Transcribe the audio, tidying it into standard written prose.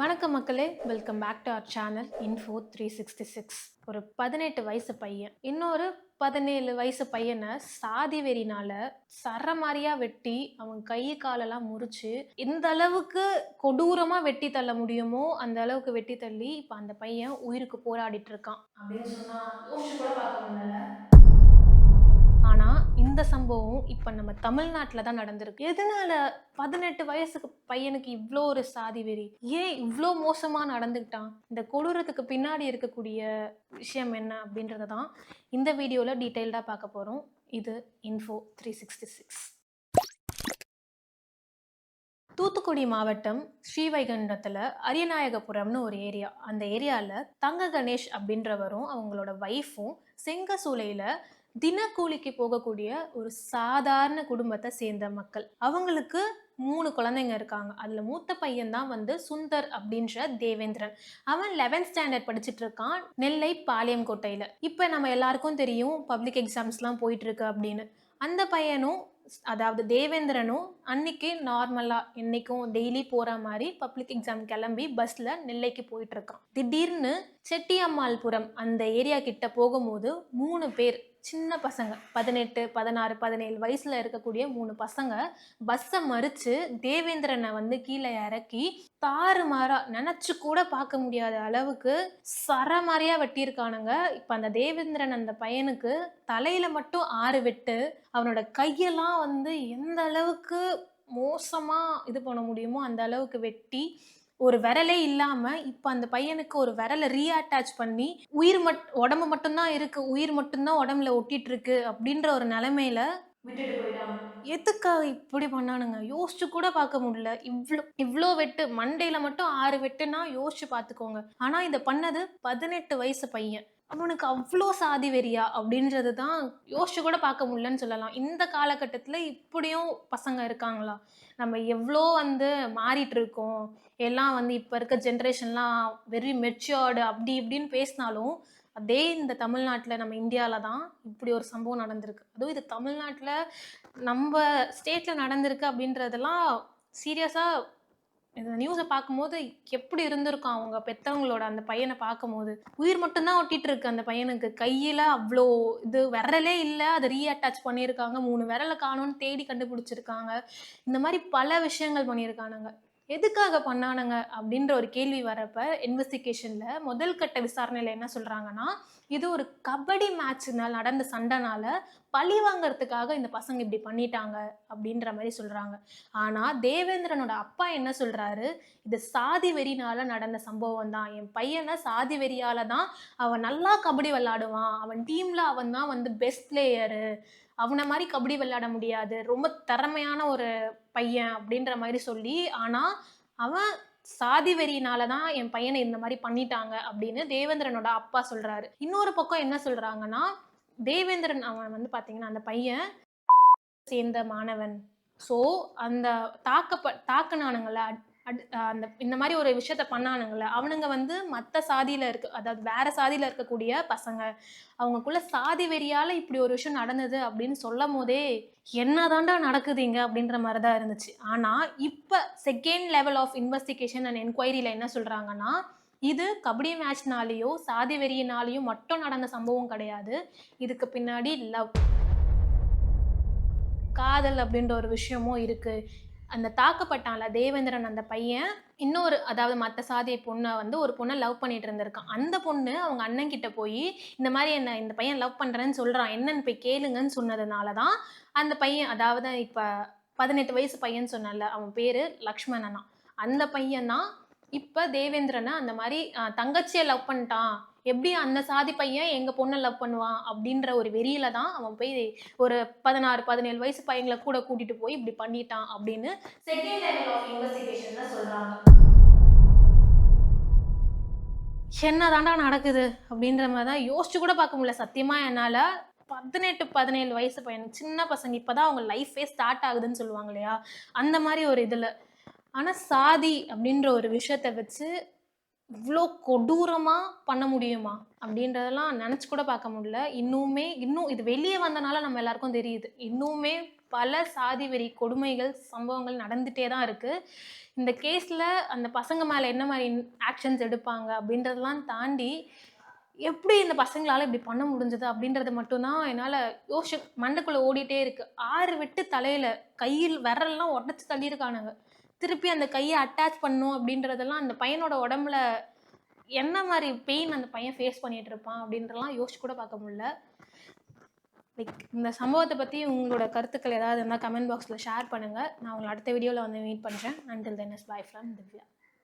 வணக்கம் மக்களே, welcome back to our channel info 366. ஒரு 18 வயசு பையன் இன்னொரு 17 வயசு பையனை சாதி வெறினால சரமாரியா வெட்டி அவன் கை காலெல்லாம் முறிச்சு இந்த அளவுக்கு கொடூரமா வெட்டி தள்ள முடியுமோ அந்த அளவுக்கு வெட்டி தள்ளி இப்ப அந்த பையன் உயிருக்கு போராடிட்டு இருக்கான் அப்படின்னு சொன்னா யோசிச்சு கூட பார்க்க முடியல. ஆனா இந்த சம்பவம் இப்ப நம்ம தமிழ்நாட்டுல தான் நடந்திருக்கு. எதனால 18 வயசுக்கு பையனுக்கு இவ்ளோ ஒரு சாதி வெறி? ஏன் இவ்ளோ மோசமா நடந்துக்கிட்டான்? இந்த கொடூரத்துக்கு பின்னாடி இருக்கக்கூடிய விஷயம் என்ன அப்படின்றத தான் இந்த வீடியோல டீடைல்டா பார்க்க போறோம். இது இன்ஃபோ 366. தூத்துக்குடி மாவட்டம் ஸ்ரீவைகுண்டத்துல அரியநாயகபுரம்னு ஒரு ஏரியா. அந்த ஏரியால தங்க கணேஷ் அப்படின்றவரும் அவங்களோட வைஃபும் செங்கசூளையில தினக்கூலிக்கு போகக்கூடிய ஒரு சாதாரண குடும்பத்தை சேர்ந்த மக்கள். அவங்களுக்கு 3 குழந்தைங்க இருக்காங்க. அதுல மூத்த பையன் தான் சுந்தர் அப்படின்ற தேவேந்திரன். அவன் 11th ஸ்டாண்டர்ட் படிச்சுட்டு இருக்கான், நெல்லை பாளையங்கோட்டையில. இப்ப நம்ம எல்லாருக்கும் தெரியும் பப்ளிக் எக்ஸாம்ஸ்லாம் போயிட்டு இருக்கு அப்படின்னு. அந்த பையனும் அதாவது தேவேந்திரனும் அன்னைக்கு நார்மலா என்னைக்கும் டெய்லி போற மாதிரி பப்ளிக் எக்ஸாம் கிளம்பி பஸ்ல நெல்லைக்கு போயிட்டு இருக்கான். திடீர்னு செட்டியம்மாள்புரம் அந்த ஏரியா கிட்ட போகும்போது 3 பேர் சின்ன பசங்க 18, 16, 17 வயசுல இருக்கக்கூடிய 3 பசங்க பஸ்ஸை மறிச்சு தேவேந்திரனை கீழே இறக்கி தாறுமாறா நினைச்சு கூட பார்க்க முடியாத அளவுக்கு சரமாரியா வெட்டியிருக்கானுங்க. இப்ப அந்த தேவேந்திரன் அந்த பையனுக்கு தலையில மட்டும் 6 வெட்டு, அவனோட கையெல்லாம் எந்த அளவுக்கு மோசமா இது பண்ண முடியுமோ அந்த அளவுக்கு வெட்டி, ஒரு விரலே இல்லாம இப்ப அந்த பையனுக்கு ஒரு விரலை ரீஅட்டாச் பண்ணி உடம்பு மட்டும்தான் இருக்கு, உயிர் மட்டும்தான் உடம்புல ஒட்டிட்டு இருக்கு அப்படின்ற ஒரு நிலைமையில விட்டுட்டு போயிட்டாங்க. எதுக்காக இப்படி பண்ணானுங்க? யோசிச்சு கூட பார்க்க முடியல. இவ்ளோ வெட்டு மண்டையில மட்டும் 6 வெட்டுனா யோசிச்சு பார்த்துக்கோங்க. ஆனா இத பண்ணது 18 வயசு பையன். அவனுக்கு அவ்வளோ சாதி வெறியா அப்படின்றது தான் யோசிச்சு கூட பார்க்க முடியலன்னு சொல்லலாம். இந்த காலகட்டத்துல இப்படியும் பசங்க இருக்காங்களா? நம்ம எவ்வளோ மாறிட்டு இருக்கோம். எல்லாம் இப்ப இருக்க ஜென்ரேஷன்லாம் வெரி மெச்சூர்டு அப்படி இப்படின்னு பேசினாலும் அதே இந்த தமிழ்நாட்டுல நம்ம இந்தியால தான் இப்படி ஒரு சம்பவம் நடந்திருக்கு. அதுவும் இது தமிழ்நாட்டுல நம்ம ஸ்டேட்ல நடந்திருக்கு அப்படின்றதெல்லாம் சீரியஸா இந்த நியூஸை பார்க்கும்போது எப்படி இருந்திருக்கும் அவங்க பெத்தவங்களோட அந்த பையனை பார்க்கும்போது. உயிர் மட்டும்தான் ஒட்டிட்டு இருக்கு அந்த பையனுக்கு. கையில அவ்வளோ இது விரலே இல்லை, அதை ரீஅட்டாச் பண்ணியிருக்காங்க. 3 விரலை காணும்னு தேடி கண்டுபிடிச்சிருக்காங்க. இந்த மாதிரி பல விஷயங்கள் பண்ணியிருக்கானுங்க. எதுக்காக பண்ணானுங்க அப்படின்ற ஒரு கேள்வி வரப்ப இன்வெஸ்டிகேஷன்ல முதல் கட்ட விசாரணையில என்ன சொல்றாங்கன்னா, இது ஒரு கபடி மேட்ச்னால நடந்த சண்டைனால பழி வாங்கறதுக்காக இந்த பசங்க இப்படி பண்ணிட்டாங்க அப்படின்ற மாதிரி சொல்றாங்க. ஆனா தேவேந்திரனோட அப்பா என்ன சொல்றாரு, இது சாதி வெறினால நடந்த சம்பவம் தான். என் பையனை சாதி வெறியால தான், அவன் நல்லா கபடி விளையாடுவான், அவன் டீம்ல அவன் தான் பெஸ்ட் பிளேயரு, அவனை மாதிரி கபடி விளையாட முடியாது, ரொம்ப திறமையான ஒரு பையன் அப்படின்ற மாதிரி சொல்லி, ஆனா அவன் சாதி வெறியினால தான் என் பையனை இந்த மாதிரி பண்ணிட்டாங்க அப்படின்னு தேவேந்திரனோட அப்பா சொல்றாரு. இன்னொரு பக்கம் என்ன சொல்றாங்கன்னா, தேவேந்திரன் அவன் பாத்தீங்கன்னா அந்த பையன் சேர்ந்த மாணவன். ஸோ அந்த தாக்குனானுங்கள அந்த இந்த மாதிரி ஒரு விஷயத்த பண்ணானுங்கள, அவனுங்க மற்ற சாதியில இருக்கு, அதாவது வேற சாதியில இருக்கக்கூடிய பசங்க, அவங்களுக்குள்ள சாதி வெறியால இப்படி ஒரு விஷயம் நடந்தது அப்படின்னு சொல்லும் போதே என்னதாண்டா நடக்குது இங்க அப்படின்ற மாதிரி தான் இருந்துச்சு. ஆனா இப்ப second level of investigation and என்கொயரியில என்ன சொல்றாங்கன்னா, இது கபடி மேட்ச்னாலேயோ சாதி வெறியினாலேயோ மட்டும் நடந்த சம்பவம் கிடையாது. இதுக்கு பின்னாடி காதல் அப்படின்ற ஒரு விஷயமும் இருக்கு. அந்த தாக்கப்பட்டான்ல தேவேந்திரன் அந்த பையன், இன்னொரு அதாவது மத்த சாதி பொண்ண ஒரு பொண்ண லவ் பண்ணிட்டு இருந்திருக்கான். அந்த பொண்ணு அவங்க அண்ணன் கிட்ட போயி, இந்த மாரி என்ன இந்த பையன் லவ் பண்றேன்னு சொல்றான், என்னன்னு போய் கேளுங்கன்னு சொன்னதுனால தான், அந்த பையன் அதாவது இப்ப 18 வயசு பையன்னு சொன்னேன்ல, அவன் பேரு லக்ஷ்மணனா. அந்த பையன் தான் இப்ப தேவேந்திரன அந்த மாரி தங்கச்சிய லவ் பண்ணிட்டான், எப்படி அந்த சாதி பையன் எங்க பொண்ண லவ் பண்ணுவான் அப்படின்ற ஒரு வெறியில தான் அவன் போய் ஒரு 16, 17 வயசு பையங்கள கூட கூட்டிட்டு போய் இப்படி பண்ணிட்டான் அப்படின்னு செகண்ட் லெவல் ஆஃப் இன்வெஸ்டிகேஷன்ல சொல்றாங்க. என்னதாண்டா நடக்குது அப்படின்ற மாதிரி தான் யோசிச்சு கூட பார்க்க முடியல சத்தியமா என்னால. 18, 17 வயசு பையன், சின்ன பசங்க, இப்பதான் அவங்க லைஃபே ஸ்டார்ட் ஆகுதுன்னு சொல்லுவாங்க இல்லையா, அந்த மாதிரி ஒரு இதுல. ஆனா சாதி அப்படின்ற ஒரு விஷயத்த வச்சு இவ்ளோ கொடூரமா பண்ண முடியுமா? அப்படின்றதெல்லாம் நெனச்சு கூட பார்க்க முடியல. இன்னும் இது வெளிய வந்தனால நம்ம எல்லாருக்கும் தெரியுது. இன்னுமே பல சாதி வெறி கொடுமைகள் சம்பவங்கள் நடந்துகிட்டே தான் இருக்குது. இந்த கேஸில் அந்த பசங்க மேலே என்ன மாதிரி ஆக்ஷன்ஸ் எடுப்பாங்க அப்படின்றதெல்லாம் தாண்டி எப்படி இந்த பசங்களால் இப்படி பண்ண முடிஞ்சது அப்படின்றது மட்டும்தான் என்னால் மண்டைக்குள்ளே ஓடிட்டே இருக்கு. 6 வெட்டு தலையில், கையில் விரல்லாம் உடச்சி தள்ளியிருக்கானுங்க. திருப்பி அந்த கையை அட்டாச் பண்ணும் அப்படின்றதெல்லாம் அந்த பையனோட உடம்புல என்ன மாதிரி பெயின் அந்த பையன் ஃபேஸ் பண்ணிட்டு இருப்பான் அப்படின்றலாம் யோசிச்சு கூட பார்க்க முடியல. லைக் இந்த சம்பவத்தை பற்றி உங்களோட கருத்துக்கள் ஏதாவது இருந்தால் கமெண்ட் பாக்ஸில் ஷேர் பண்ணுங்கள். நான் உங்களை அடுத்த வீடியோவில் வந்து மீட் பண்ணுறேன். Until then is by from Divya.